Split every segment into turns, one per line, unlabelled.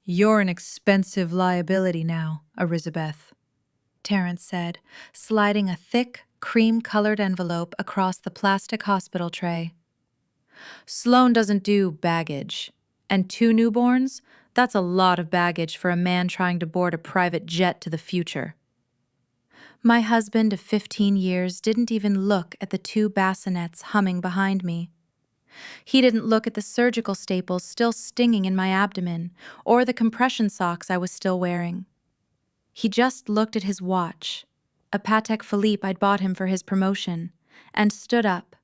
You're an expensive liability now, Arisabeth, Terrence said, sliding a thick, cream-colored envelope across the plastic hospital tray. Sloane doesn't do baggage. And 2 newborns? That's a lot of baggage for a man trying to board a private jet to the future. My husband of 15 years didn't even look at the 2 bassinets humming behind me. He didn't look at the surgical staples still stinging in my abdomen, or the compression socks I was still wearing. He just looked at his watch, a Patek Philippe I'd bought him for his promotion, and stood up.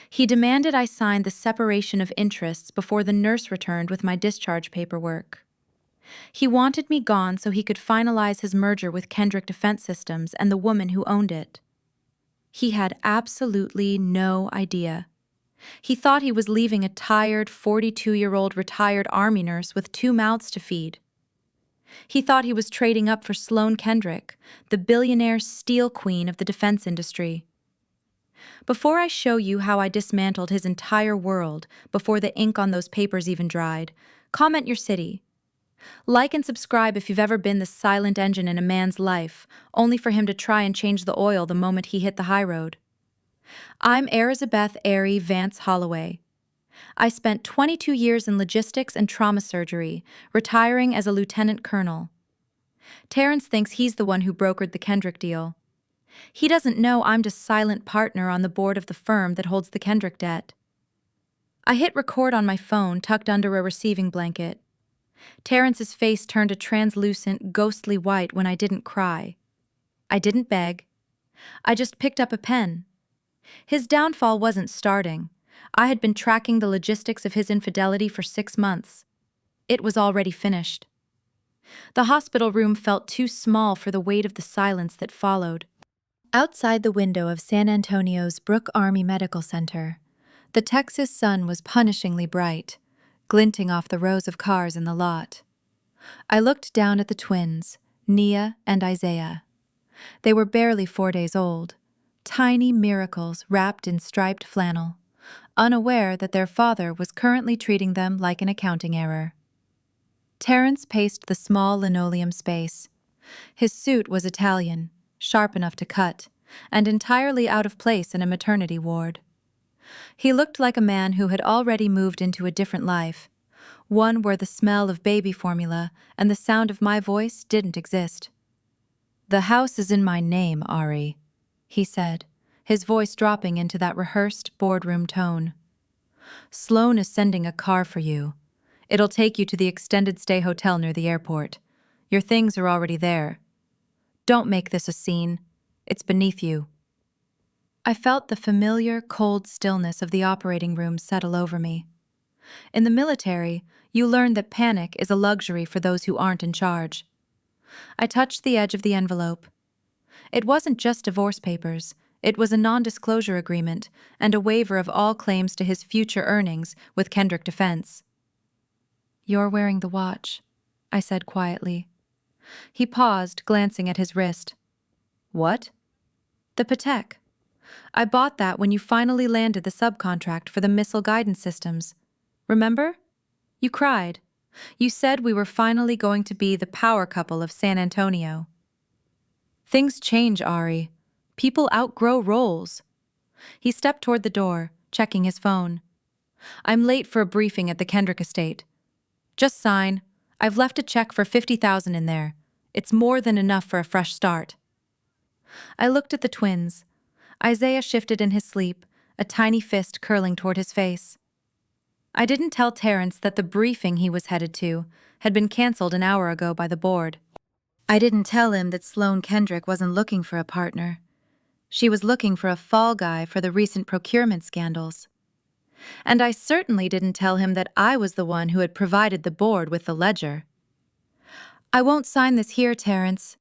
He demanded I sign the separation of interests before the nurse returned with my discharge paperwork. He wanted me gone so he could finalize his merger with Kendrick Defense Systems and the woman who owned it. He had absolutely no idea. He thought he was leaving a tired 42-year-old retired Army nurse with 2 mouths to feed. He thought he was trading up for Sloane Kendrick, the billionaire steel queen of the defense industry. Before I show you how I dismantled his entire world before the ink on those papers even dried, comment your city. Like and subscribe if you've ever been the silent engine in a man's life, only for him to try and change the oil the moment he hit the high road. I'm Arisabeth Vance-Holloway. I spent 22 years in logistics and trauma surgery, retiring as a lieutenant colonel. Terrence thinks he's the one who brokered the Kendrick deal. He doesn't know I'm just silent partner on the board of the firm that holds the Kendrick debt. I hit record on my phone tucked under a receiving blanket. Terrence's face turned a translucent, ghostly white when I didn't cry. I didn't beg. I just picked up a pen. His downfall wasn't starting. I had been tracking the logistics of his infidelity for 6 months. It was already finished. The hospital room felt too small for the weight of the silence that followed. Outside the window of San Antonio's Brooke Army Medical Center, the Texas sun was punishingly bright, glinting off the rows of cars in the lot. I looked down at the twins, Nia and Isaiah. They were barely 4 days old, tiny miracles wrapped in striped flannel, unaware that their father was currently treating them like an accounting error. Terrence paced the small linoleum space. His suit was Italian, sharp enough to cut, and entirely out of place in a maternity ward. He looked like a man who had already moved into a different life, one where the smell of baby formula and the sound of my voice didn't exist. "The house is in my name, Ari," he said, his voice dropping into that rehearsed boardroom tone. "Sloane is sending a car for you. It'll take you to the extended stay hotel near the airport. Your things are already there. Don't make this a scene. It's beneath you." I felt the familiar, cold stillness of the operating room settle over me. In the military, you learn that panic is a luxury for those who aren't in charge. I touched the edge of the envelope. It wasn't just divorce papers. It was a non-disclosure agreement and a waiver of all claims to his future earnings with Kendrick Defense. "You're wearing the watch," I said quietly. He paused, glancing at his wrist. "What?" "The Patek. I bought that when you finally landed the subcontract for the missile guidance systems. Remember? You cried. You said we were finally going to be the power couple of San Antonio." "Things change, Ari. People outgrow roles." He stepped toward the door, checking his phone. "I'm late for a briefing at the Kendrick estate. Just sign. I've left a check for $50,000 in there. It's more than enough for a fresh start." I looked at the twins. Isaiah shifted in his sleep, a tiny fist curling toward his face. I didn't tell Terrence that the briefing he was headed to had been canceled an hour ago by the board. I didn't tell him that Sloane Kendrick wasn't looking for a partner. She was looking for a fall guy for the recent procurement scandals. And I certainly didn't tell him that I was the one who had provided the board with the ledger. "I won't sign this here, Terrence,"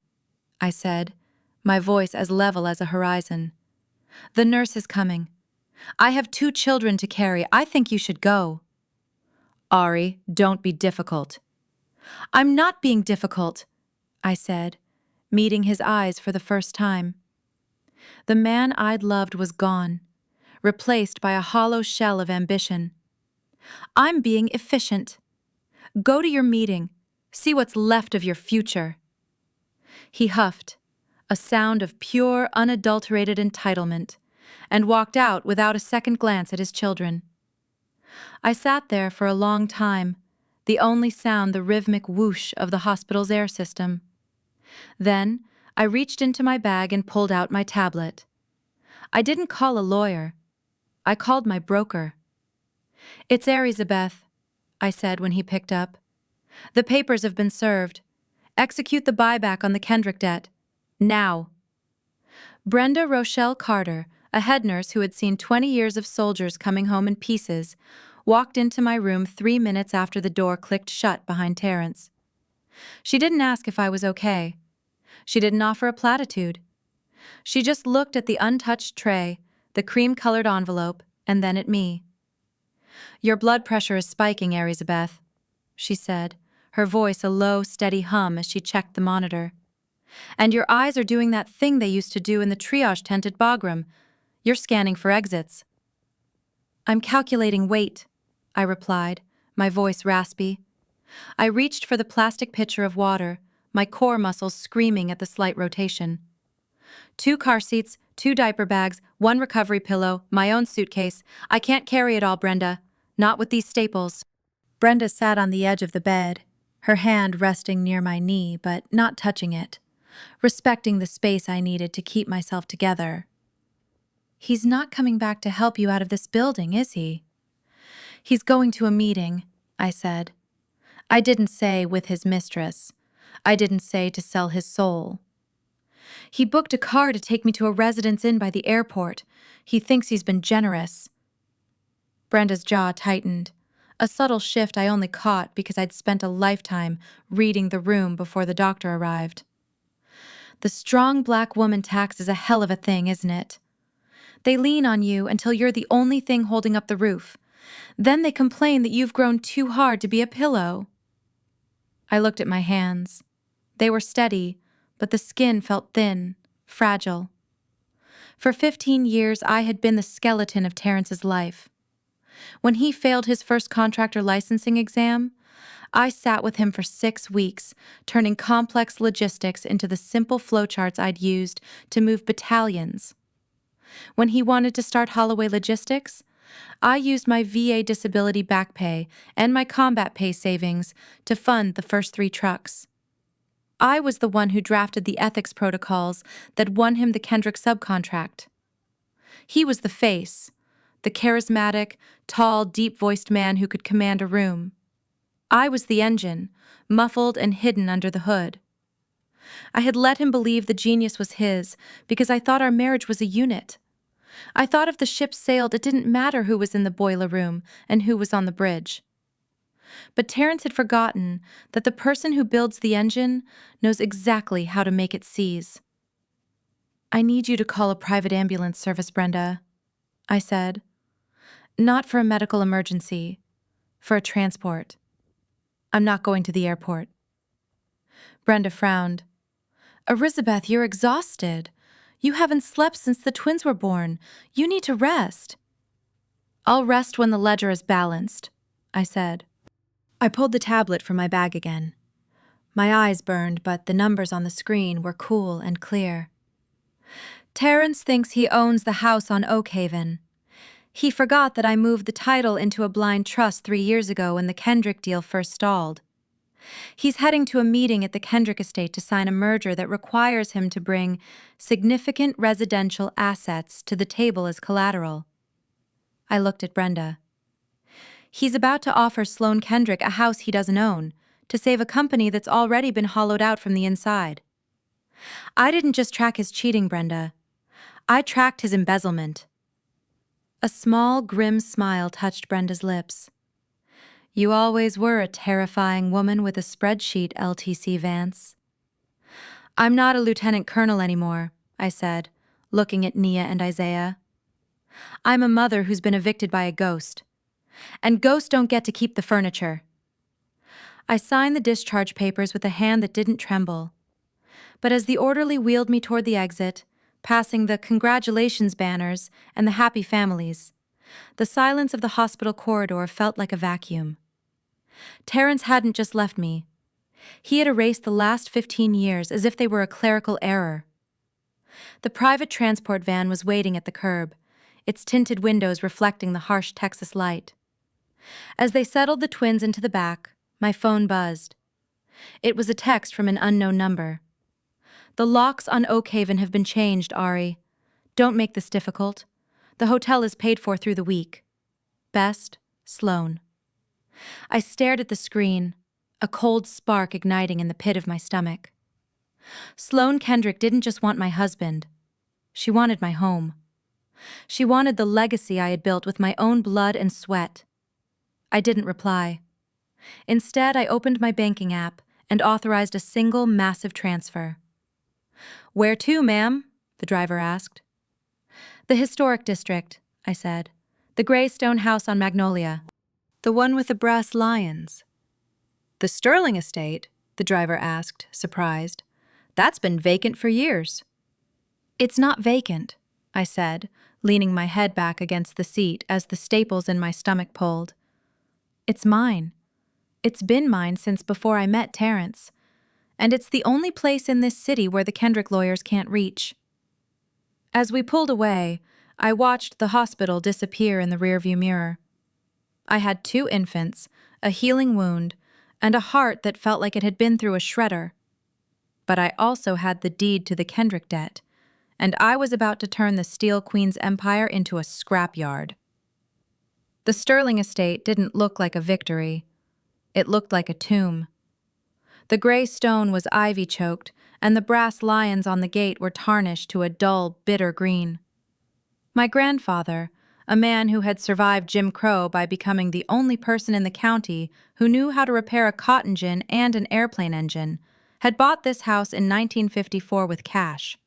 I said, my voice as level as a horizon. "The nurse is coming. I have 2 children to carry. I think you should go." "Ari, don't be difficult." "I'm not being difficult," I said, meeting his eyes for the first time. The man I'd loved was gone, replaced by a hollow shell of ambition. "I'm being efficient. Go to your meeting. See what's left of your future." He huffed, a sound of pure, unadulterated entitlement, and walked out without a second glance at his children. I sat there for a long time, the only sound the rhythmic whoosh of the hospital's air system. Then, I reached into my bag and pulled out my tablet. I didn't call a lawyer. I called my broker. "It's Arisabeth," I said when he picked up. "The papers have been served. Execute the buyback on the Kendrick debt. Now." Brenda Rochelle Carter, a head nurse who had seen 20 years of soldiers coming home in pieces, walked into my room 3 minutes after the door clicked shut behind Terrence. She didn't ask if I was okay. She didn't offer a platitude. She just looked at the untouched tray, the cream-colored envelope, and then at me. "Your blood pressure is spiking, Arisabeth," she said, her voice a low, steady hum as she checked the monitor. "And your eyes are doing that thing they used to do in the triage tent at Bagram. You're scanning for exits." "I'm calculating weight," I replied, my voice raspy. I reached for the plastic pitcher of water, my core muscles screaming at the slight rotation. 2 car seats, 2 diaper bags, 1 recovery pillow, my own suitcase. I can't carry it all, Brenda. Not with these staples." Brenda sat on the edge of the bed, her hand resting near my knee but not touching it, respecting the space I needed to keep myself together. "He's not coming back to help you out of this building, is he?" "He's going to a meeting," I said. I didn't say with his mistress. I didn't say to sell his soul. "He booked a car to take me to a residence inn by the airport. He thinks he's been generous." Brenda's jaw tightened, a subtle shift I only caught because I'd spent a lifetime reading the room before the doctor arrived. "The strong black woman tax is a hell of a thing, isn't it? They lean on you until you're the only thing holding up the roof. Then they complain that you've grown too hard to be a pillow." I looked at my hands. They were steady, but the skin felt thin, fragile. For 15 years, I had been the skeleton of Terrence's life. When he failed his first contractor licensing exam, I sat with him for 6 weeks, turning complex logistics into the simple flowcharts I'd used to move battalions. When he wanted to start Holloway Logistics, I used my VA disability back pay and my combat pay savings to fund the first 3 trucks. I was the one who drafted the ethics protocols that won him the Kendrick subcontract. He was the face, the charismatic, tall, deep-voiced man who could command a room. I was the engine, muffled and hidden under the hood. I had let him believe the genius was his because I thought our marriage was a unit. I thought if the ship sailed, it didn't matter who was in the boiler room and who was on the bridge. But Terrence had forgotten that the person who builds the engine knows exactly how to make it seize. "I need you to call a private ambulance service, Brenda," I said. "Not for a medical emergency, for a transport. I'm not going to the airport." Brenda frowned. "Arisabeth, you're exhausted. You haven't slept since the twins were born. You need to rest." "I'll rest when the ledger is balanced," I said. I pulled the tablet from my bag again. My eyes burned, but the numbers on the screen were cool and clear. "Terrence thinks he owns the house on Oakhaven. He forgot that I moved the title into a blind trust 3 years ago when the Kendrick deal first stalled. He's heading to a meeting at the Kendrick estate to sign a merger that requires him to bring significant residential assets to the table as collateral." I looked at Brenda. "He's about to offer Sloane Kendrick a house he doesn't own, to save a company that's already been hollowed out from the inside. I didn't just track his cheating, Brenda. I tracked his embezzlement." A small, grim smile touched Brenda's lips. "You always were a terrifying woman with a spreadsheet, LTC Vance." "I'm not a lieutenant colonel anymore," I said, looking at Nia and Isaiah. "I'm a mother who's been evicted by a ghost. And ghosts don't get to keep the furniture." I signed the discharge papers with a hand that didn't tremble. But as the orderly wheeled me toward the exit, passing the congratulations banners and the happy families, the silence of the hospital corridor felt like a vacuum. Terrence hadn't just left me. He had erased the last 15 years as if they were a clerical error. The private transport van was waiting at the curb, its tinted windows reflecting the harsh Texas light. As they settled the twins into the back, my phone buzzed. It was a text from an unknown number. "The locks on Oakhaven have been changed, Ari. Don't make this difficult. The hotel is paid for through the week. Best, Sloane." I stared at the screen, a cold spark igniting in the pit of my stomach. Sloane Kendrick didn't just want my husband. She wanted my home. She wanted the legacy I had built with my own blood and sweat. I didn't reply. Instead, I opened my banking app and authorized a single massive transfer. "Where to, ma'am?" the driver asked. "The historic district," I said. "The gray stone house on Magnolia. The one with the brass lions." "The Sterling estate?" the driver asked, surprised. "That's been vacant for years." "It's not vacant," I said, leaning my head back against the seat as the staples in my stomach pulled. "It's mine. It's been mine since before I met Terrence. And it's the only place in this city where the Kendrick lawyers can't reach." As we pulled away, I watched the hospital disappear in the rearview mirror. I had 2 infants, a healing wound, and a heart that felt like it had been through a shredder. But I also had the deed to the Kendrick debt, and I was about to turn the Steel Queen's empire into a scrapyard. The Sterling estate didn't look like a victory. It looked like a tomb. The gray stone was ivy-choked, and the brass lions on the gate were tarnished to a dull, bitter green. My grandfather, a man who had survived Jim Crow by becoming the only person in the county who knew how to repair a cotton gin and an airplane engine, had bought this house in 1954 with cash.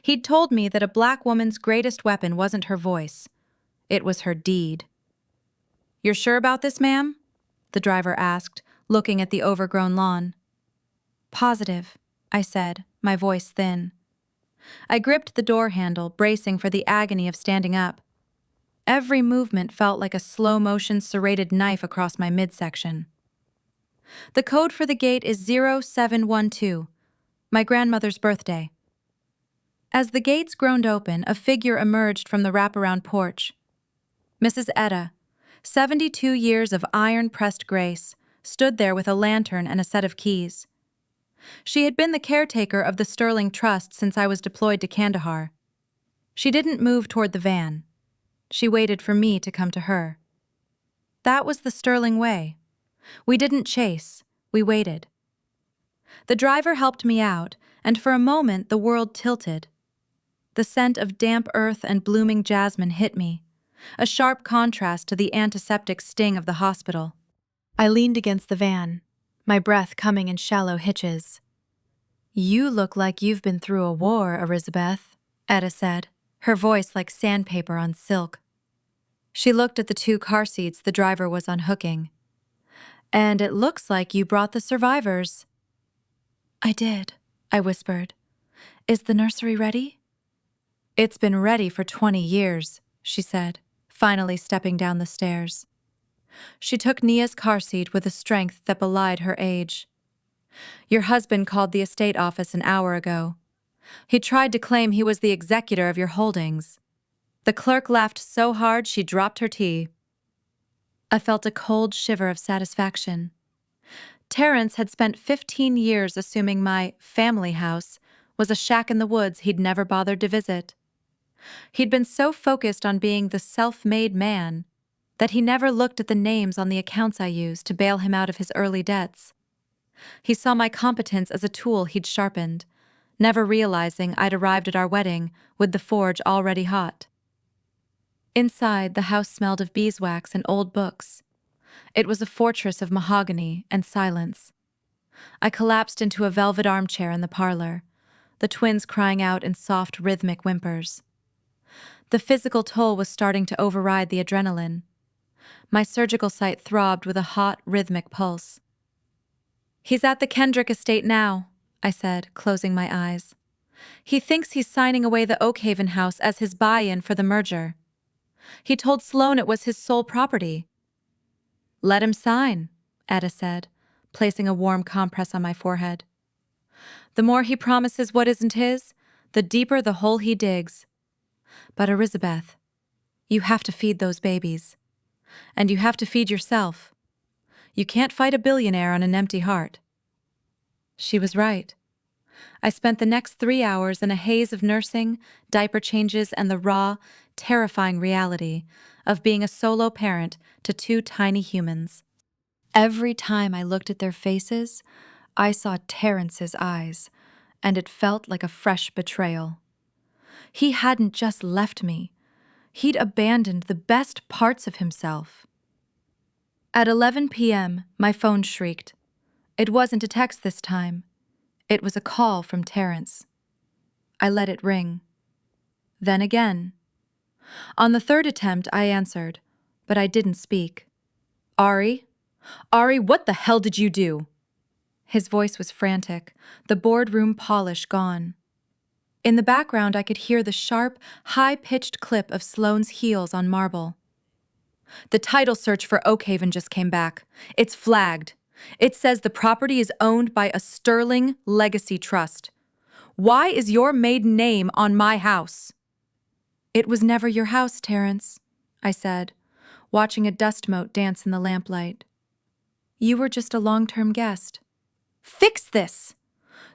He'd told me that a black woman's greatest weapon wasn't her voice. It was her deed. "You're sure about this, ma'am?" the driver asked, looking at the overgrown lawn. "Positive," I said, my voice thin. I gripped the door handle, bracing for the agony of standing up. Every movement felt like a slow-motion serrated knife across my midsection. "The code for the gate is 0712, my grandmother's birthday." As the gates groaned open, a figure emerged from the wraparound porch. Mrs. Etta, 72 years of iron-pressed grace, stood there with a lantern and a set of keys. She had been the caretaker of the Sterling Trust since I was deployed to Kandahar. She didn't move toward the van. She waited for me to come to her. That was the Sterling way. We didn't chase, we waited. The driver helped me out, and for a moment the world tilted. The scent of damp earth and blooming jasmine hit me, a sharp contrast to the antiseptic sting of the hospital. I leaned against the van, my breath coming in shallow hitches. "You look like you've been through a war, Arisabeth," Etta said, her voice like sandpaper on silk. She looked at the 2 car seats the driver was unhooking. "And it looks like you brought the survivors." "I did," I whispered. "Is the nursery ready?" "It's been ready for 20 years, she said, finally stepping down the stairs. She took Nia's car seat with a strength that belied her age. "Your husband called the estate office an hour ago. He tried to claim he was the executor of your holdings." The clerk laughed so hard she dropped her tea. I felt a cold shiver of satisfaction. Terrence had spent 15 years assuming my family house was a shack in the woods he'd never bothered to visit. He'd been so focused on being the self-made man that he never looked at the names on the accounts I used to bail him out of his early debts. He saw my competence as a tool he'd sharpened, never realizing I'd arrived at our wedding with the forge already hot. Inside, the house smelled of beeswax and old books. It was a fortress of mahogany and silence. I collapsed into a velvet armchair in the parlor, the twins crying out in soft, rhythmic whimpers. The physical toll was starting to override the adrenaline. My surgical site throbbed with a hot, rhythmic pulse. "He's at the Kendrick estate now," I said, closing my eyes. "He thinks he's signing away the Oakhaven house as his buy-in for the merger. He told Sloane it was his sole property." "Let him sign," Etta said, placing a warm compress on my forehead. The more he promises what isn't his, the deeper the hole he digs. But Arisabeth, you have to feed those babies. And you have to feed yourself. You can't fight a billionaire on an empty heart. She was right. I spent the next 3 hours in a haze of nursing, diaper changes, and the raw, terrifying reality of being a solo parent to 2 tiny humans. Every time I looked at their faces, I saw Terrence's eyes, and it felt like a fresh betrayal. He hadn't just left me. He'd abandoned the best parts of himself. At 11 p.m., my phone shrieked. It wasn't a text this time. It was a call from Terrence. I let it ring. Then again. On the 3rd attempt, I answered, but I didn't speak. Ari? Ari, what the hell did you do? His voice was frantic, the boardroom polish gone. In the background, I could hear the sharp, high-pitched clip of Sloane's heels on marble. The title search for Oakhaven just came back. It's flagged. It says the property is owned by a Sterling Legacy Trust. Why is your maiden name on my house? It was never your house, Terrence, I said, watching a dust mote dance in the lamplight. You were just a long-term guest. Fix this!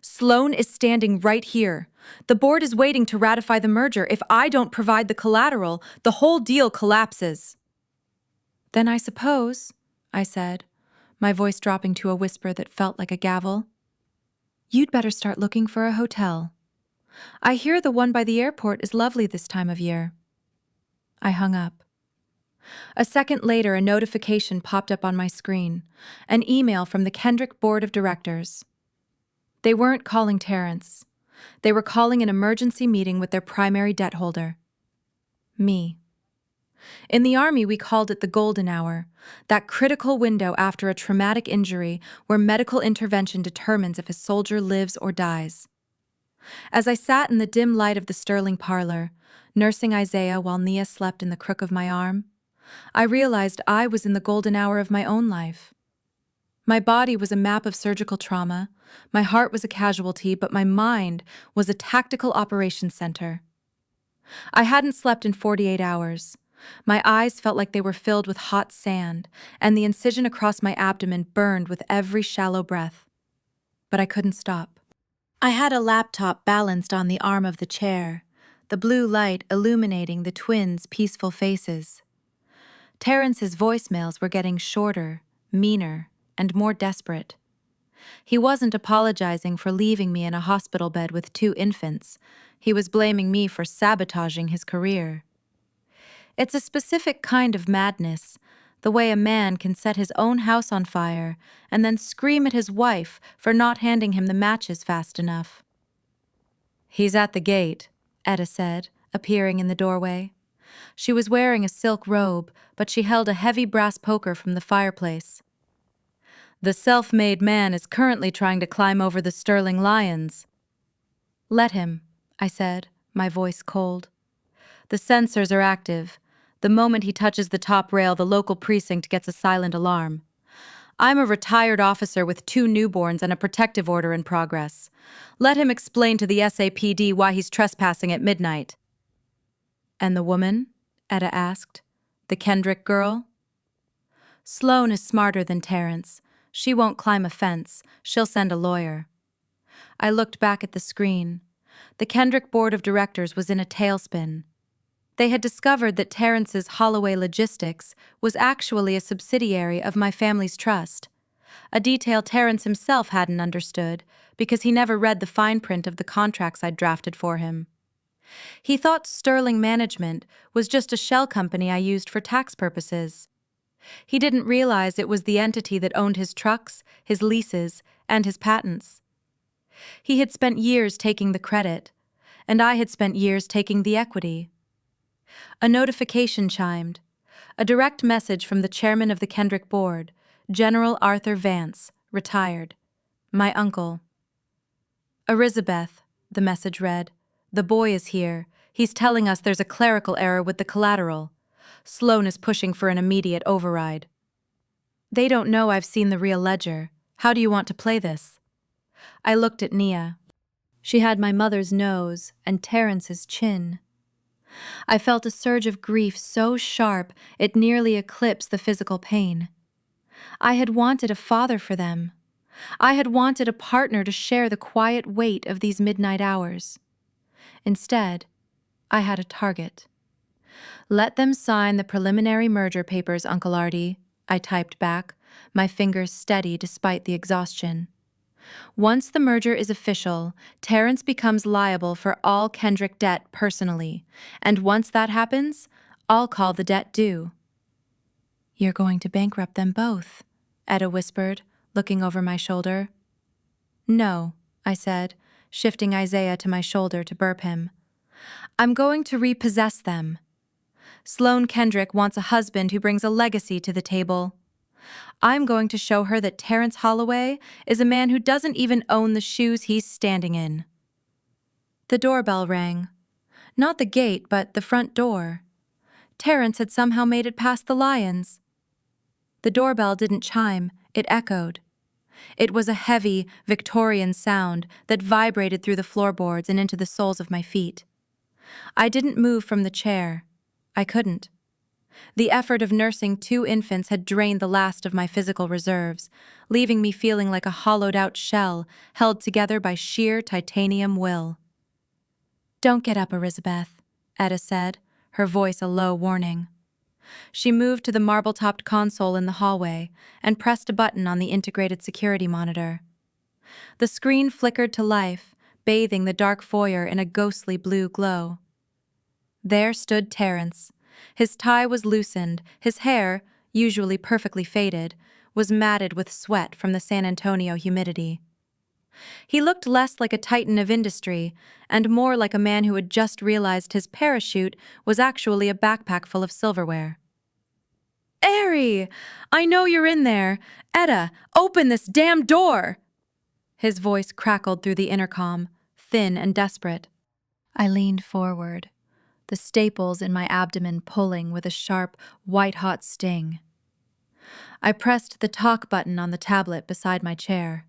Sloane is standing right here. The board is waiting to ratify the merger. If I don't provide the collateral, the whole deal collapses. Then I suppose, I said, my voice dropping to a whisper that felt like a gavel, you'd better start looking for a hotel. I hear the one by the airport is lovely this time of year. I hung up. A second later, a notification popped up on my screen, an email from the Kendrick Board of Directors. They weren't calling Terrence. They were calling an emergency meeting with their primary debt holder. Me. In the Army, we called it the golden hour, that critical window after a traumatic injury where medical intervention determines if a soldier lives or dies. As I sat in the dim light of the Sterling parlor, nursing Isaiah while Nia slept in the crook of my arm, I realized I was in the golden hour of my own life. My body was a map of surgical trauma, my heart was a casualty, but my mind was a tactical operations center. I hadn't slept in 48 hours. My eyes felt like they were filled with hot sand, and the incision across my abdomen burned with every shallow breath. But I couldn't stop. I had a laptop balanced on the arm of the chair, the blue light illuminating the twins' peaceful faces. Terrence's voicemails were getting shorter, meaner, and more desperate. He wasn't apologizing for leaving me in a hospital bed with 2 infants. He was blaming me for sabotaging his career. It's a specific kind of madness, the way a man can set his own house on fire and then scream at his wife for not handing him the matches fast enough. He's at the gate, Etta said, appearing in the doorway. She was wearing a silk robe, but she held a heavy brass poker from the fireplace. The self-made man is currently trying to climb over the Sterling lions. Let him, I said, my voice cold. The sensors are active. The moment he touches the top rail, the local precinct gets a silent alarm. I'm a retired officer with 2 newborns and a protective order in progress. Let him explain to the SAPD why he's trespassing at midnight. And the woman? Etta asked. The Kendrick girl? Sloane is smarter than Terrence. She won't climb a fence. She'll send a lawyer. I looked back at the screen. The Kendrick Board of Directors was in a tailspin. They had discovered that Terrence's Holloway Logistics was actually a subsidiary of my family's trust, a detail Terrence himself hadn't understood because he never read the fine print of the contracts I'd drafted for him. He thought Sterling Management was just a shell company I used for tax purposes. He didn't realize it was the entity that owned his trucks, his leases, and his patents. He had spent years taking the credit, and I had spent years taking the equity. A notification chimed. A direct message from the chairman of the Kendrick Board, General Arthur Vance, retired. My uncle. Arisabeth, the message read. The boy is here. He's telling us there's a clerical error with the collateral. Sloane is pushing for an immediate override. They don't know I've seen the real ledger. How do you want to play this? I looked at Nia. She had my mother's nose and Terrence's chin. I felt a surge of grief so sharp it nearly eclipsed the physical pain. I had wanted a father for them. I had wanted a partner to share the quiet weight of these midnight hours. Instead, I had a target. "Let them sign the preliminary merger papers, Uncle Artie," I typed back, my fingers steady despite the exhaustion. "Once the merger is official, Terrence becomes liable for all Kendrick debt personally, and once that happens, I'll call the debt due." "You're going to bankrupt them both," Etta whispered, looking over my shoulder. "No," I said, shifting Isaiah to my shoulder to burp him. "I'm going to repossess them. Sloane Kendrick wants a husband who brings a legacy to the table. I'm going to show her that Terrence Holloway is a man who doesn't even own the shoes he's standing in." The doorbell rang. Not the gate, but the front door. Terrence had somehow made it past the lions. The doorbell didn't chime, it echoed. It was a heavy, Victorian sound that vibrated through the floorboards and into the soles of my feet. I didn't move from the chair. I couldn't. The effort of nursing 2 infants had drained the last of my physical reserves, leaving me feeling like a hollowed-out shell held together by sheer titanium will. "Don't get up, Arisabeth," Etta said, her voice a low warning. She moved to the marble-topped console in the hallway and pressed a button on the integrated security monitor. The screen flickered to life, bathing the dark foyer in a ghostly blue glow. There stood Terrence. His tie was loosened, his hair, usually perfectly faded, was matted with sweat from the San Antonio humidity. He looked less like a titan of industry and more like a man who had just realized his parachute was actually a backpack full of silverware. "Ari! I know you're in there! Etta, open this damn door!" His voice crackled through the intercom, thin and desperate. I leaned forward, the staples in my abdomen pulling with a sharp, white-hot sting. I pressed the talk button on the tablet beside my chair.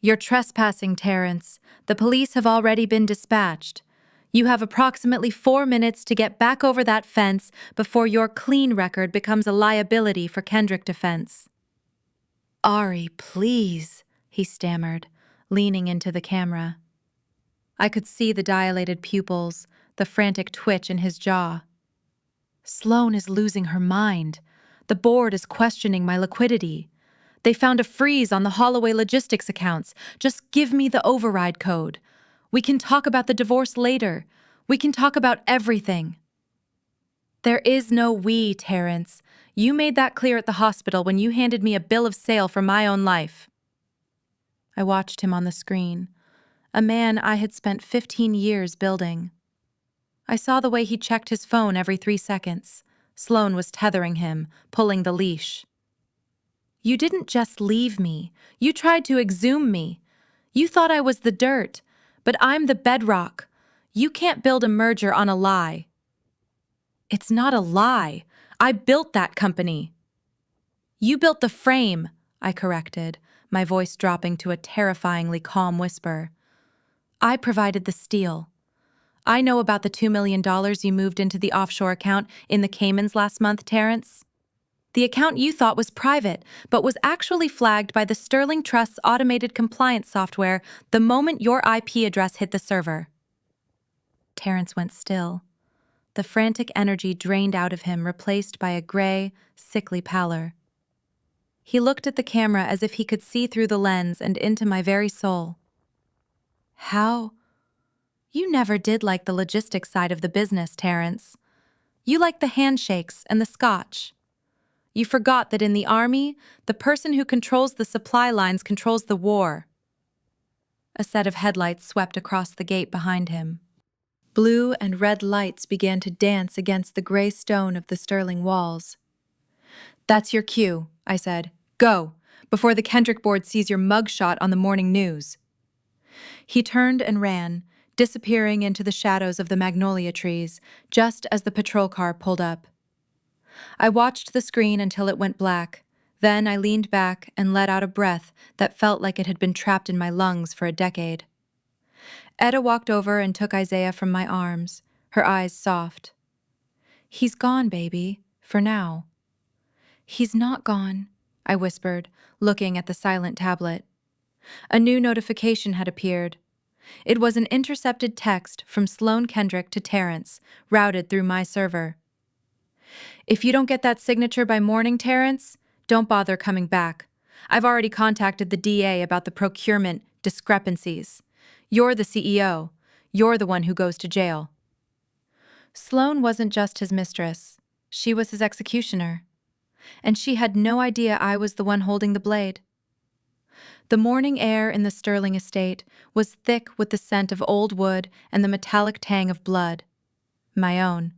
"You're trespassing, Terrence. The police have already been dispatched. You have approximately 4 minutes to get back over that fence before your clean record becomes a liability for Kendrick Defense." "Ari, please," he stammered, leaning into the camera. I could see the dilated pupils, the frantic twitch in his jaw. "Sloane is losing her mind. The board is questioning my liquidity. They found a freeze on the Holloway logistics accounts. Just give me the override code. We can talk about the divorce later. We can talk about everything." "There is no we, Terrence. You made that clear at the hospital when you handed me a bill of sale for my own life." I watched him on the screen, a man I had spent 15 years building. I saw the way he checked his phone every 3 seconds. Sloane was tethering him, pulling the leash. "You didn't just leave me. You tried to exhume me. You thought I was the dirt, but I'm the bedrock. You can't build a merger on a lie." "It's not a lie. I built that company." "You built the frame," I corrected, my voice dropping to a terrifyingly calm whisper. "I provided the steel. I know about the $2 million you moved into the offshore account in the Caymans last month, Terrence. The account you thought was private, but was actually flagged by the Sterling Trust's automated compliance software the moment your IP address hit the server." Terrence went still. The frantic energy drained out of him, replaced by a gray, sickly pallor. He looked at the camera as if he could see through the lens and into my very soul. "How? You never did like the logistics side of the business, Terrence. You liked the handshakes and the scotch. You forgot that in the Army, the person who controls the supply lines controls the war." A set of headlights swept across the gate behind him. Blue and red lights began to dance against the gray stone of the Sterling walls. "That's your cue," I said. "Go, before the Kendrick board sees your mugshot on the morning news." He turned and ran, disappearing into the shadows of the magnolia trees, just as the patrol car pulled up. I watched the screen until it went black, Then I leaned back and let out a breath that felt like it had been trapped in my lungs for a decade. Etta walked over and took Isaiah from my arms, her eyes soft. "He's gone, baby, for now." "He's not gone," I whispered, looking at the silent tablet. A new notification had appeared. It was an intercepted text from Sloane Kendrick to Terrence, routed through my server. "If you don't get that signature by morning, Terrence, don't bother coming back. I've already contacted the DA about the procurement discrepancies. You're the CEO. You're the one who goes to jail." Sloane wasn't just his mistress. She was his executioner. And she had no idea I was the one holding the blade. The morning air in the Sterling estate was thick with the scent of old wood and the metallic tang of blood. My own.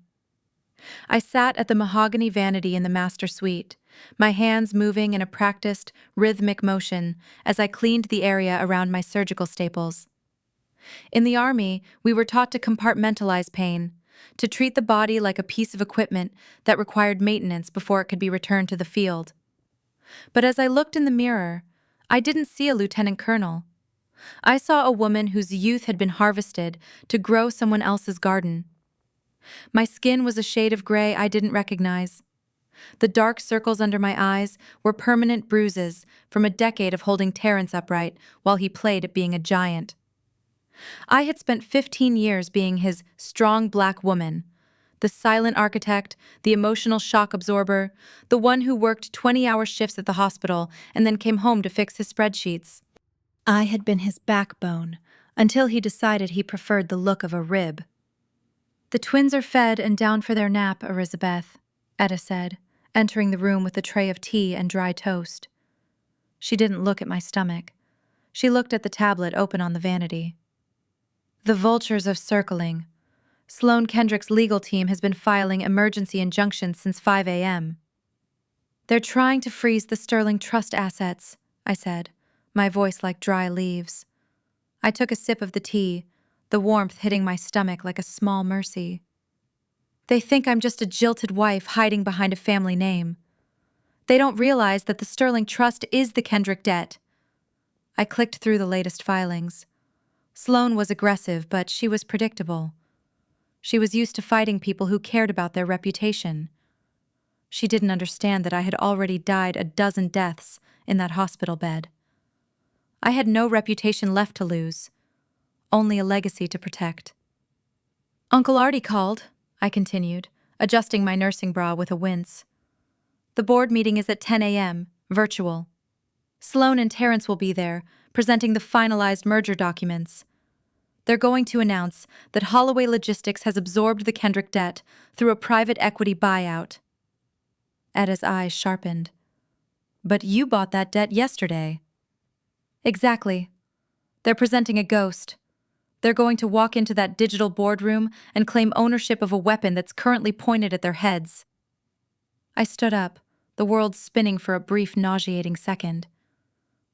I sat at the mahogany vanity in the master suite, my hands moving in a practiced, rhythmic motion as I cleaned the area around my surgical staples. In the Army, we were taught to compartmentalize pain, to treat the body like a piece of equipment that required maintenance before it could be returned to the field. But as I looked in the mirror, I didn't see a lieutenant colonel. I saw a woman whose youth had been harvested to grow someone else's garden. My skin was a shade of gray I didn't recognize. The dark circles under my eyes were permanent bruises from a decade of holding Terrence upright while he played at being a giant. I had spent 15 years being his strong black woman, the silent architect, the emotional shock absorber, the one who worked 20-hour shifts at the hospital and then came home to fix his spreadsheets. I had been his backbone until he decided he preferred the look of a rib. "The twins are fed and down for their nap, Arisabeth," Etta said, entering the room with a tray of tea and dry toast. She didn't look at my stomach. She looked at the tablet open on the vanity. "The vultures are circling. Sloane Kendrick's legal team has been filing emergency injunctions since 5 a.m. "They're trying to freeze the Sterling Trust assets," I said, my voice like dry leaves. I took a sip of the tea, the warmth hitting my stomach like a small mercy. "They think I'm just a jilted wife hiding behind a family name. They don't realize that the Sterling Trust is the Kendrick debt." I clicked through the latest filings. Sloane was aggressive, but she was predictable. She was used to fighting people who cared about their reputation. She didn't understand that I had already died a dozen deaths in that hospital bed. I had no reputation left to lose, only a legacy to protect. "Uncle Artie called," I continued, adjusting my nursing bra with a wince. "The board meeting is at 10 a.m., virtual. Sloane and Terrence will be there, presenting the finalized merger documents. They're going to announce that Holloway Logistics has absorbed the Kendrick debt through a private equity buyout." Etta's eyes sharpened. "But you bought that debt yesterday." "Exactly. They're presenting a ghost. They're going to walk into that digital boardroom and claim ownership of a weapon that's currently pointed at their heads." I stood up, the world spinning for a brief, nauseating second.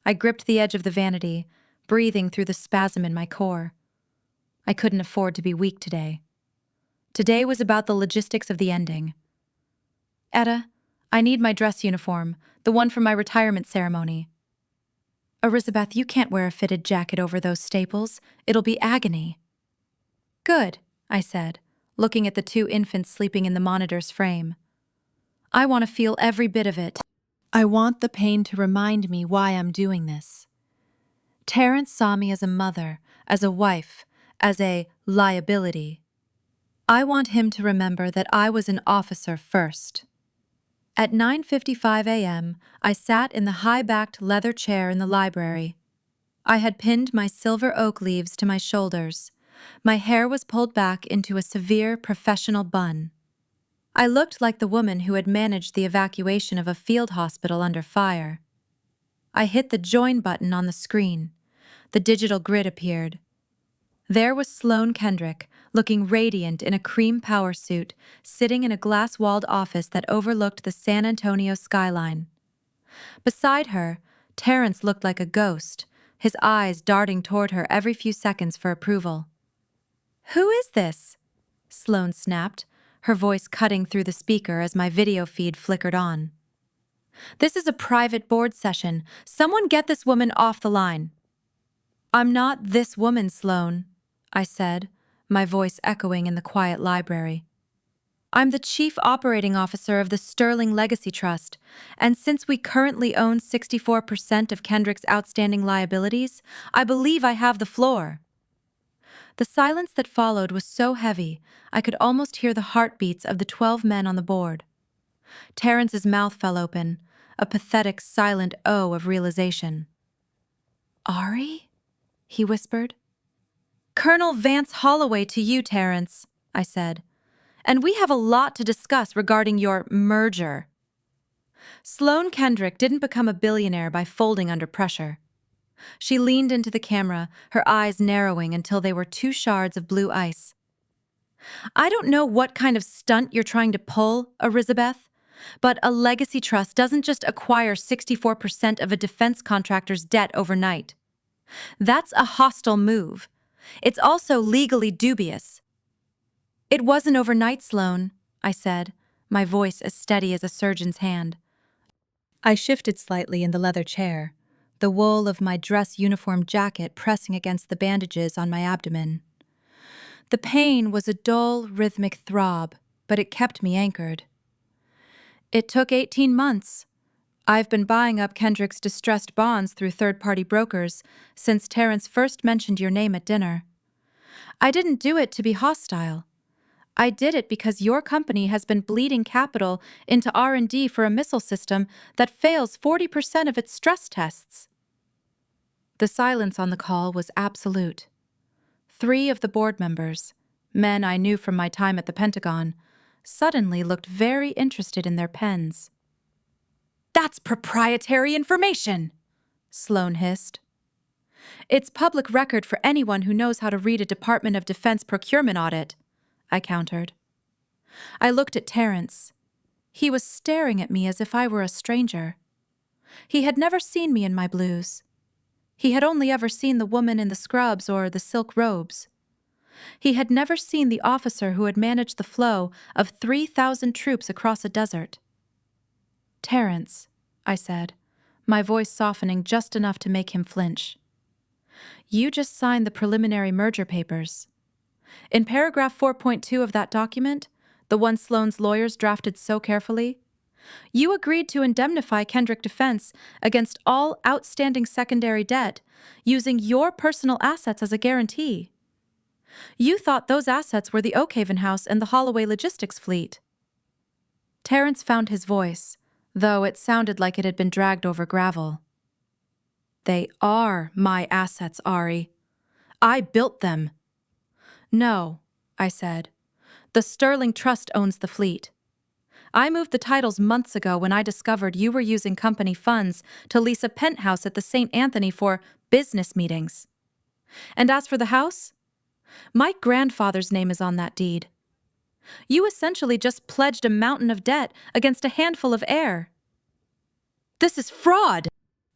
I gripped the edge of the vanity, breathing through the spasm in my core. I couldn't afford to be weak today. Today was about the logistics of the ending. "Etta, I need my dress uniform, the one from my retirement ceremony." "Arisabeth, you can't wear a fitted jacket over those staples. It'll be agony." "Good," I said, looking at the two infants sleeping in the monitor's frame. "I want to feel every bit of it. I want the pain to remind me why I'm doing this. Terrence saw me as a mother, as a wife, as a liability. I want him to remember that I was an officer first." At 9:55 a.m., I sat in the high-backed leather chair in the library. I had pinned my silver oak leaves to my shoulders. My hair was pulled back into a severe professional bun. I looked like the woman who had managed the evacuation of a field hospital under fire. I hit the join button on the screen. The digital grid appeared. There was Sloane Kendrick, looking radiant in a cream power suit, sitting in a glass-walled office that overlooked the San Antonio skyline. Beside her, Terrence looked like a ghost, his eyes darting toward her every few seconds for approval. "Who is this?" Sloane snapped, her voice cutting through the speaker as my video feed flickered on. This is a private board session. Someone get this woman off the line. I'm not this woman, Sloane, I said, my voice echoing in the quiet library. I'm the Chief Operating Officer of the Sterling Legacy Trust, and since we currently own 64% of Kendrick's outstanding liabilities, I believe I have the floor. The silence that followed was so heavy, I could almost hear the heartbeats of the 12 men on the board. Terrence's mouth fell open, a pathetic, silent O of realization. Ari? He whispered. Colonel Vance-Holloway to you, Terrence, I said. And we have a lot to discuss regarding your merger. Sloane Kendrick didn't become a billionaire by folding under pressure. She leaned into the camera, her eyes narrowing until they were two shards of blue ice. I don't know what kind of stunt you're trying to pull, Arisabeth, but a legacy trust doesn't just acquire 64% of a defense contractor's debt overnight. That's a hostile move. It's also legally dubious. It wasn't overnight, Sloane, I said, my voice as steady as a surgeon's hand. I shifted slightly in the leather chair, the wool of my dress uniform jacket pressing against the bandages on my abdomen. The pain was a dull, rhythmic throb, but it kept me anchored. It took 18 months. I've been buying up Kendrick's distressed bonds through third-party brokers since Terrence first mentioned your name at dinner. I didn't do it to be hostile. I did it because your company has been bleeding capital into R&D for a missile system that fails 40% of its stress tests. The silence on the call was absolute. 3 of the board members, men I knew from my time at the Pentagon, suddenly looked very interested in their pens. That's proprietary information, Sloane hissed. It's public record for anyone who knows how to read a Department of Defense procurement audit, I countered. I looked at Terrence. He was staring at me as if I were a stranger. He had never seen me in my blues. He had only ever seen the woman in the scrubs or the silk robes. He had never seen the officer who had managed the flow of 3,000 troops across a desert. Terrence, I said, my voice softening just enough to make him flinch. You just signed the preliminary merger papers. In paragraph 4.2 of that document, the one Sloane's lawyers drafted so carefully, you agreed to indemnify Kendrick Defense against all outstanding secondary debt using your personal assets as a guarantee. You thought those assets were the Oakhaven House and the Holloway Logistics fleet. Terrence found his voice, though it sounded like it had been dragged over gravel. They are my assets, Ari. I built them. No, I said. The Sterling Trust owns the fleet. I moved the titles months ago when I discovered you were using company funds to lease a penthouse at the St. Anthony for business meetings. And as for the house, my grandfather's name is on that deed. You essentially just pledged a mountain of debt against a handful of air. This is fraud,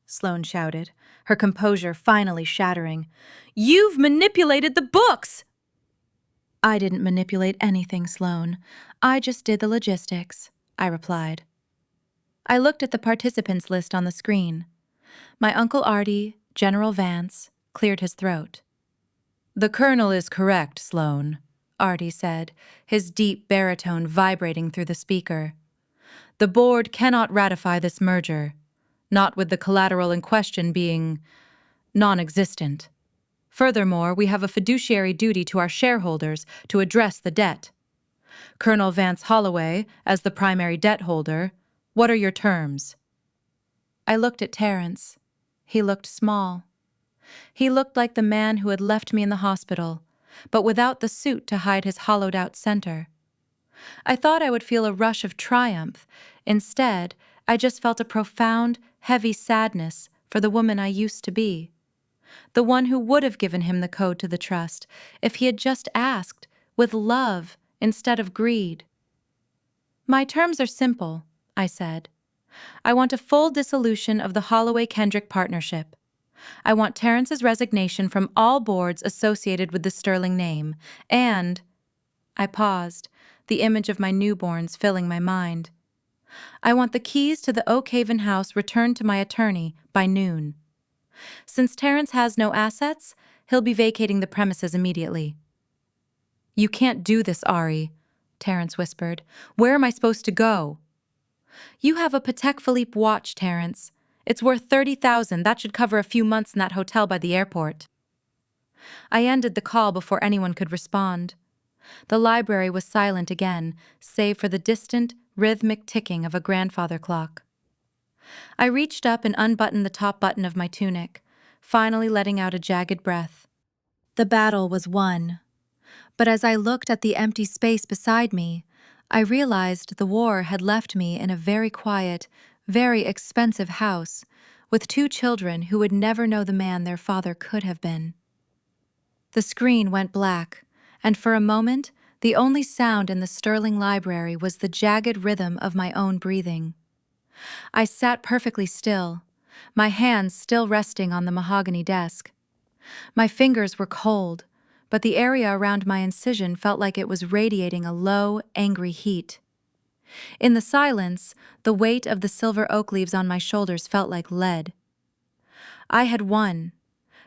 Sloane shouted, her composure finally shattering. You've manipulated the books! I didn't manipulate anything, Sloane. I just did the logistics, I replied. I looked at the participants list on the screen. My Uncle Artie, General Vance, cleared his throat. The Colonel is correct, Sloane, Artie said, his deep baritone vibrating through the speaker. The board cannot ratify this merger, not with the collateral in question being non-existent. Furthermore, we have a fiduciary duty to our shareholders to address the debt. Colonel Vance-Holloway, as the primary debt holder, what are your terms? I looked at Terrence. He looked small. He looked like the man who had left me in the hospital, but without the suit to hide his hollowed-out center. I thought I would feel a rush of triumph. Instead, I just felt a profound, heavy sadness for the woman I used to be. The one who would have given him the code to the trust if he had just asked, with love instead of greed. My terms are simple, I said. I want a full dissolution of the Holloway-Kendrick partnership. I want Terrence's resignation from all boards associated with the Sterling name, and... I paused, the image of my newborns filling my mind. I want the keys to the Oak Haven house returned to my attorney by noon. Since Terrence has no assets, he'll be vacating the premises immediately. You can't do this, Ari, Terrence whispered. Where am I supposed to go? You have a Patek Philippe watch, Terrence. It's worth 30,000. That should cover a few months in that hotel by the airport. I ended the call before anyone could respond. The library was silent again, save for the distant, rhythmic ticking of a grandfather clock. I reached up and unbuttoned the top button of my tunic, finally letting out a jagged breath. The battle was won. But as I looked at the empty space beside me, I realized the war had left me in a very quiet, very expensive house with two children who would never know the man their father could have been. The screen went black, and for a moment, the only sound in the Sterling library was the jagged rhythm of my own breathing. I sat perfectly still, my hands still resting on the mahogany desk. My fingers were cold, but the area around my incision felt like it was radiating a low, angry heat. In the silence, the weight of the silver oak leaves on my shoulders felt like lead. I had won.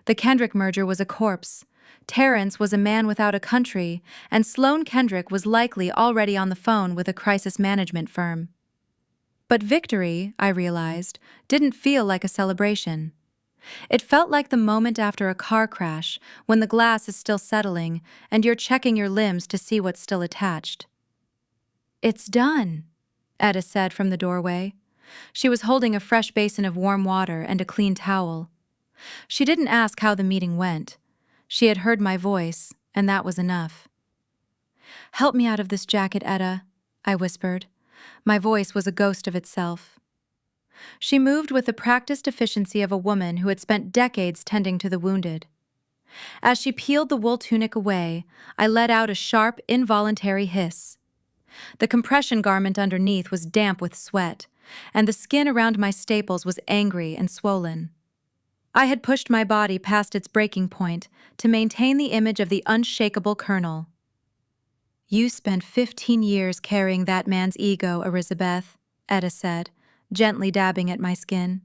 The Kendrick merger was a corpse. Terrence was a man without a country, and Sloane Kendrick was likely already on the phone with a crisis management firm. But victory, I realized, didn't feel like a celebration. It felt like the moment after a car crash, when the glass is still settling and you're checking your limbs to see what's still attached. It's done, Etta said from the doorway. She was holding a fresh basin of warm water and a clean towel. She didn't ask how the meeting went. She had heard my voice, and that was enough. Help me out of this jacket, Etta, I whispered. My voice was a ghost of itself. She moved with the practiced efficiency of a woman who had spent decades tending to the wounded. As she peeled the wool tunic away, I let out a sharp, involuntary hiss. The compression garment underneath was damp with sweat, and the skin around my staples was angry and swollen. I had pushed my body past its breaking point to maintain the image of the unshakable colonel. You spent 15 years carrying that man's ego, Arisabeth, Etta said, gently dabbing at my skin.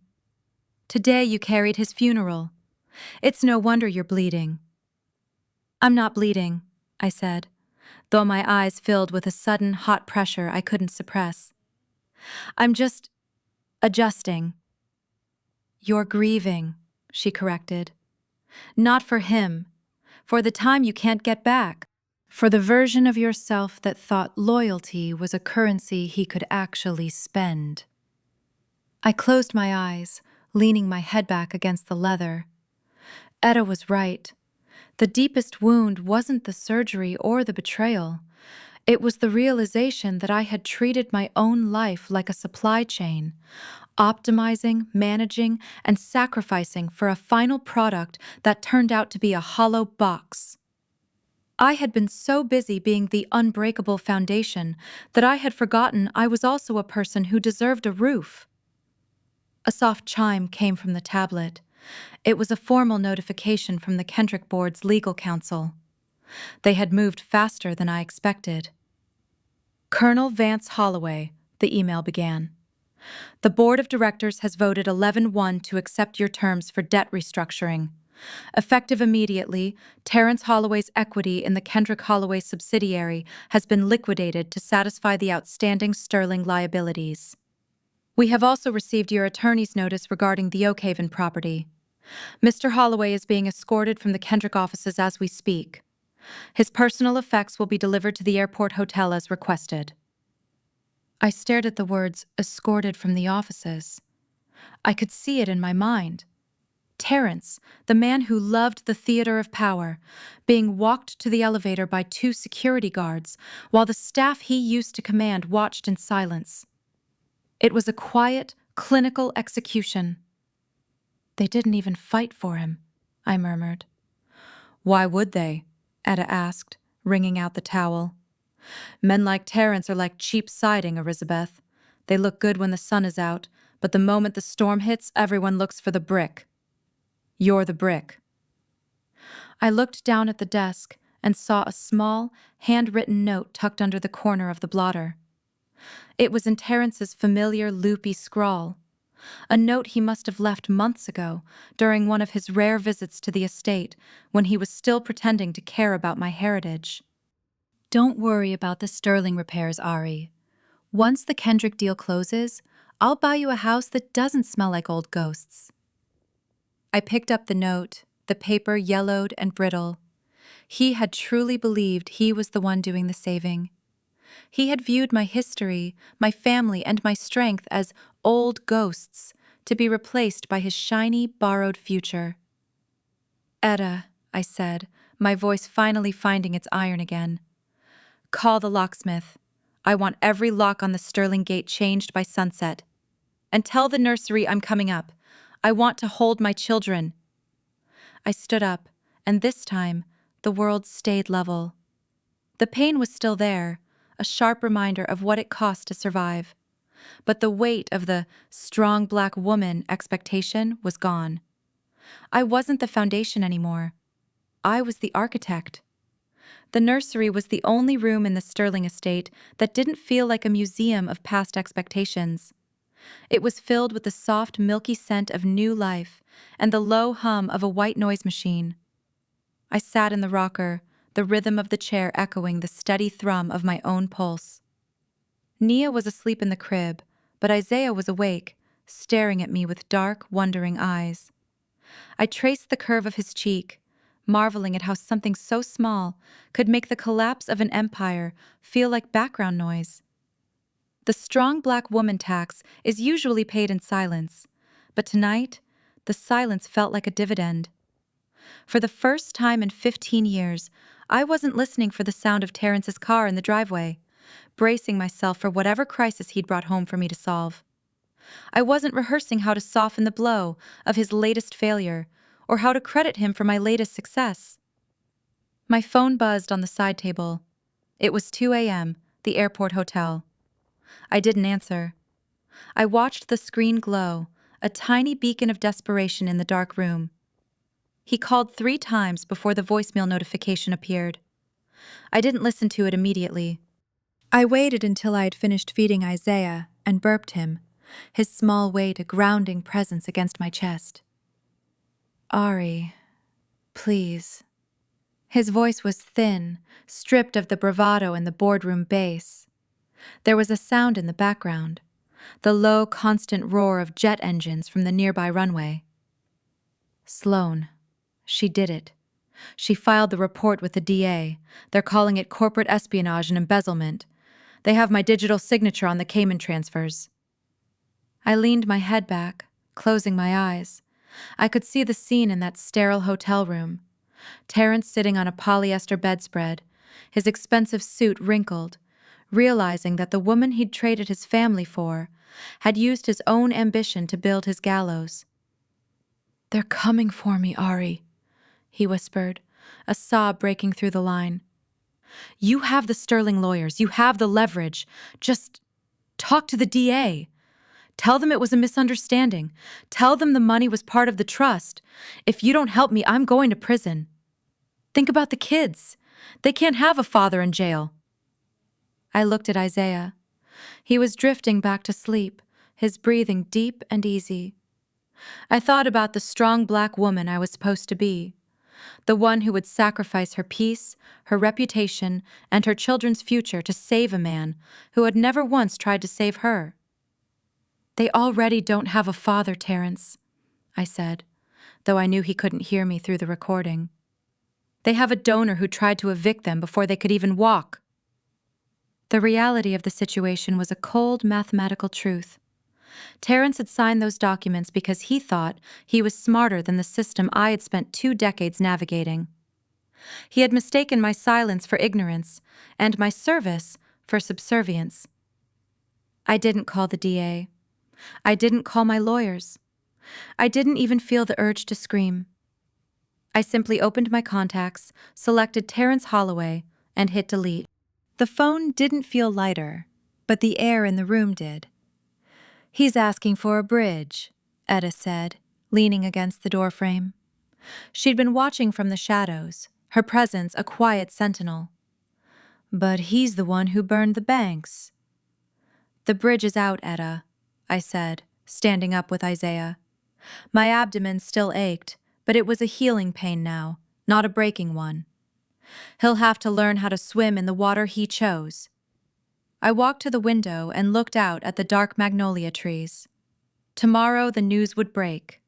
Today you carried his funeral. It's no wonder you're bleeding. I'm not bleeding, I said, though my eyes filled with a sudden hot pressure I couldn't suppress. I'm just adjusting. You're grieving, she corrected. Not for him, for the time you can't get back, for the version of yourself that thought loyalty was a currency he could actually spend. I closed my eyes, leaning my head back against the leather. Etta was right. The deepest wound wasn't the surgery or the betrayal. It was the realization that I had treated my own life like a supply chain, optimizing, managing, and sacrificing for a final product that turned out to be a hollow box. I had been so busy being the unbreakable foundation that I had forgotten I was also a person who deserved a roof. A soft chime came from the tablet. It was a formal notification from the Kendrick Board's legal counsel. They had moved faster than I expected. Colonel Vance-Holloway, the email began. The Board of Directors has voted 11-1 to accept your terms for debt restructuring. Effective immediately, Terrence Holloway's equity in the Kendrick Holloway subsidiary has been liquidated to satisfy the outstanding Sterling liabilities. We have also received your attorney's notice regarding the Oak Haven property. Mr. Holloway is being escorted from the Kendrick offices as we speak. His personal effects will be delivered to the airport hotel as requested. I stared at the words, escorted from the offices. I could see it in my mind. Terrence, the man who loved the theater of power, being walked to the elevator by two security guards, while the staff he used to command watched in silence. It was a quiet, clinical execution. They didn't even fight for him, I murmured. Why would they? Etta asked, wringing out the towel. Men like Terrence are like cheap siding, Arisabeth. They look good when the sun is out, but the moment the storm hits, everyone looks for the brick. You're the brick. I looked down at the desk and saw a small, handwritten note tucked under the corner of the blotter. It was in Terrence's familiar loopy scrawl, a note he must have left months ago during one of his rare visits to the estate when he was still pretending to care about my heritage. Don't worry about the sterling repairs, Ari. Once the Kendrick deal closes, I'll buy you a house that doesn't smell like old ghosts. I picked up the note, the paper yellowed and brittle. He had truly believed he was the one doing the saving. He had viewed my history, my family, and my strength as old ghosts to be replaced by his shiny, borrowed future. Etta, I said, my voice finally finding its iron again. Call the locksmith. I want every lock on the Sterling gate changed by sunset. And tell the nursery I'm coming up. I want to hold my children. I stood up, and this time, the world stayed level. The pain was still there, a sharp reminder of what it cost to survive. But the weight of the strong black woman expectation was gone. I wasn't the foundation anymore. I was the architect. The nursery was the only room in the Sterling estate that didn't feel like a museum of past expectations. It was filled with the soft, milky scent of new life and the low hum of a white noise machine. I sat in the rocker, the rhythm of the chair echoing the steady thrum of my own pulse. Nia was asleep in the crib, but Isaiah was awake, staring at me with dark, wondering eyes. I traced the curve of his cheek, marveling at how something so small could make the collapse of an empire feel like background noise. The strong black woman tax is usually paid in silence, but tonight, the silence felt like a dividend. For the first time in 15 years, I wasn't listening for the sound of Terrence's car in the driveway, bracing myself for whatever crisis he'd brought home for me to solve. I wasn't rehearsing how to soften the blow of his latest failure, or how to credit him for my latest success. My phone buzzed on the side table. It was 2 a.m., the airport hotel. I didn't answer. I watched the screen glow, a tiny beacon of desperation in the dark room. He called 3 times before the voicemail notification appeared. I didn't listen to it immediately. I waited until I had finished feeding Isaiah and burped him, his small weight a grounding presence against my chest. Ari, please. His voice was thin, stripped of the bravado and the boardroom bass. There was a sound in the background, the low, constant roar of jet engines from the nearby runway. Sloane. She did it. She filed the report with the DA. They're calling it corporate espionage and embezzlement. They have my digital signature on the Cayman transfers. I leaned my head back, closing my eyes. I could see the scene in that sterile hotel room. Terrence sitting on a polyester bedspread, his expensive suit wrinkled, realizing that the woman he'd traded his family for had used his own ambition to build his gallows. They're coming for me, Ari, he whispered, a sob breaking through the line. You have the Sterling lawyers, you have the leverage. Just talk to the DA. Tell them it was a misunderstanding. Tell them the money was part of the trust. If you don't help me, I'm going to prison. Think about the kids. They can't have a father in jail. I looked at Isaiah. He was drifting back to sleep, his breathing deep and easy. I thought about the strong black woman I was supposed to be, the one who would sacrifice her peace, her reputation, and her children's future to save a man who had never once tried to save her. They already don't have a father, Terrence, I said, though I knew he couldn't hear me through the recording. They have a donor who tried to evict them before they could even walk. The reality of the situation was a cold mathematical truth. Terrence had signed those documents because he thought he was smarter than the system I had spent 2 decades navigating. He had mistaken my silence for ignorance and my service for subservience. I didn't call the DA. I didn't call my lawyers. I didn't even feel the urge to scream. I simply opened my contacts, selected Terrence Holloway, and hit delete. The phone didn't feel lighter, but the air in the room did. He's asking for a bridge, Etta said, leaning against the doorframe. She'd been watching from the shadows, her presence a quiet sentinel. But he's the one who burned the banks. The bridge is out, Etta, I said, standing up with Isaiah. My abdomen still ached, but it was a healing pain now, not a breaking one. He'll have to learn how to swim in the water he chose. I walked to the window and looked out at the dark magnolia trees. Tomorrow the news would break.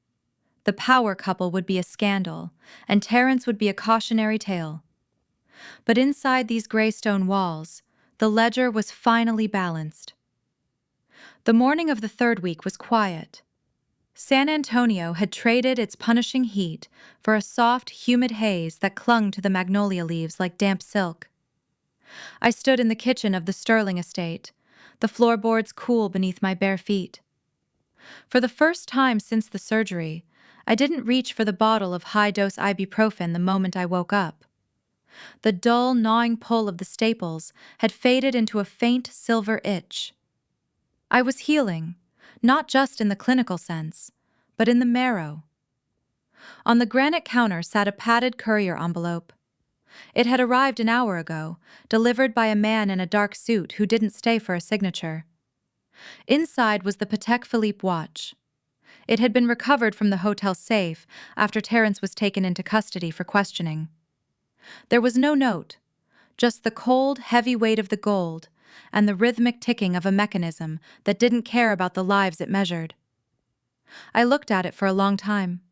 The power couple would be a scandal, and Terrence would be a cautionary tale. But inside these gray stone walls, the ledger was finally balanced. The morning of the third week was quiet. San Antonio had traded its punishing heat for a soft, humid haze that clung to the magnolia leaves like damp silk. I stood in the kitchen of the Sterling estate, the floorboards cool beneath my bare feet. For the first time since the surgery, I didn't reach for the bottle of high-dose ibuprofen the moment I woke up. The dull, gnawing pull of the staples had faded into a faint silver itch. I was healing, not just in the clinical sense, but in the marrow. On the granite counter sat a padded courier envelope. It had arrived an hour ago, delivered by a man in a dark suit who didn't stay for a signature. Inside was the Patek Philippe watch. It had been recovered from the hotel safe after Terrence was taken into custody for questioning. There was no note, just the cold, heavy weight of the gold and the rhythmic ticking of a mechanism that didn't care about the lives it measured. I looked at it for a long time.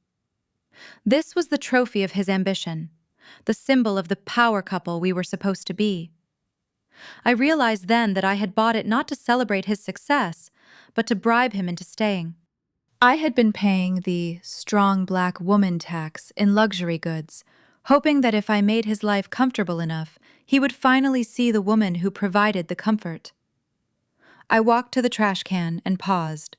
This was the trophy of his ambition, the symbol of the power couple we were supposed to be. I realized then that I had bought it not to celebrate his success, but to bribe him into staying. I had been paying the strong black woman tax in luxury goods, hoping that if I made his life comfortable enough, he would finally see the woman who provided the comfort. I walked to the trash can and paused.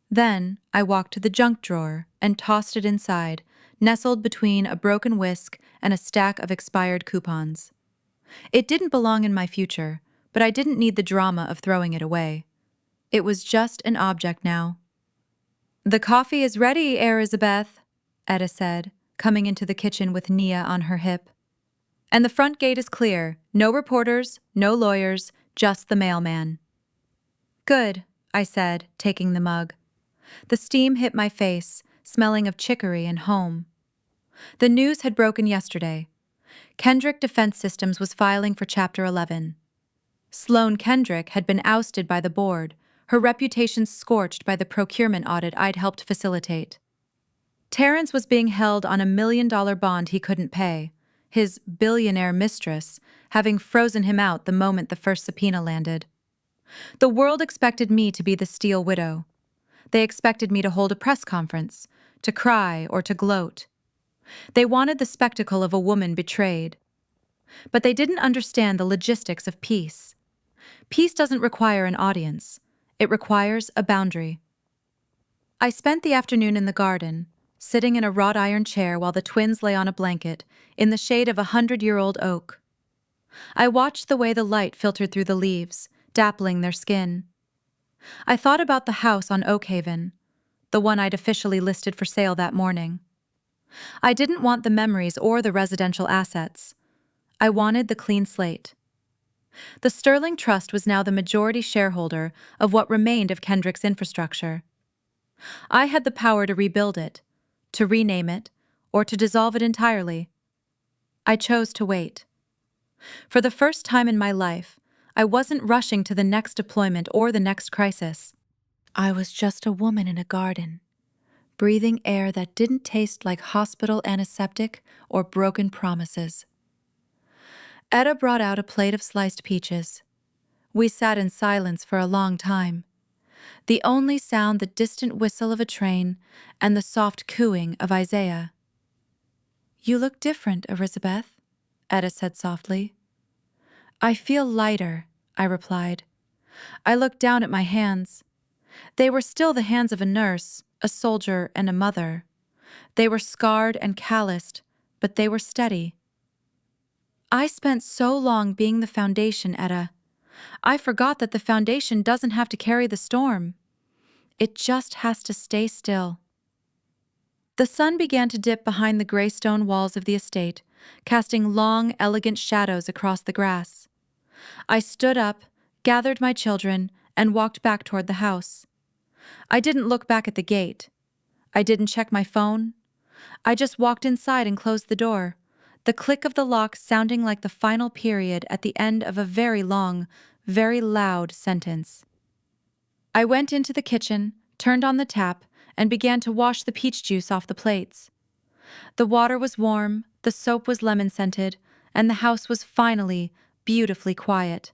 Then I walked to the junk drawer and tossed it inside, nestled between a broken whisk and a stack of expired coupons. It didn't belong in my future, but I didn't need the drama of throwing it away. It was just an object now. "The coffee is ready, Arisabeth," Etta said, coming into the kitchen with Nia on her hip. "And the front gate is clear. No reporters, no lawyers, just the mailman." "Good," I said, taking the mug. The steam hit my face, smelling of chicory and home. The news had broken yesterday. Kendrick Defense Systems was filing for Chapter 11. Sloane Kendrick had been ousted by the board, her reputation scorched by the procurement audit I'd helped facilitate. Terrence was being held on $1 million bond he couldn't pay, his billionaire mistress having frozen him out the moment the first subpoena landed. The world expected me to be the steel widow. They expected me to hold a press conference, to cry or to gloat. They wanted the spectacle of a woman betrayed. But they didn't understand the logistics of peace. Peace doesn't require an audience. It requires a boundary. I spent the afternoon in the garden, sitting in a wrought iron chair while the twins lay on a blanket in the shade of a 100-year-old oak. I watched the way the light filtered through the leaves, dappling their skin. I thought about the house on Oakhaven, the one I'd officially listed for sale that morning. I didn't want the memories or the residential assets. I wanted the clean slate. The Sterling Trust was now the majority shareholder of what remained of Kendrick's infrastructure. I had the power to rebuild it, to rename it, or to dissolve it entirely. I chose to wait. For the first time in my life, I wasn't rushing to the next deployment or the next crisis. I was just a woman in a garden, breathing air that didn't taste like hospital antiseptic or broken promises. Etta brought out a plate of sliced peaches. We sat in silence for a long time. The only sound the distant whistle of a train and the soft cooing of Isaiah. "You look different, Arisabeth," Etta said softly. "I feel lighter," I replied. I looked down at my hands. They were still the hands of a nurse, a soldier, and a mother. They were scarred and calloused, but they were steady. "I spent so long being the foundation, Etta. I forgot that the foundation doesn't have to carry the storm. It just has to stay still." The sun began to dip behind the gray stone walls of the estate, casting long, elegant shadows across the grass. I stood up, gathered my children, and walked back toward the house. I didn't look back at the gate. I didn't check my phone. I just walked inside and closed the door, the click of the lock sounding like the final period at the end of a very long, very loud sentence. I went into the kitchen, turned on the tap, and began to wash the peach juice off the plates. The water was warm, the soap was lemon-scented, and the house was finally beautifully quiet.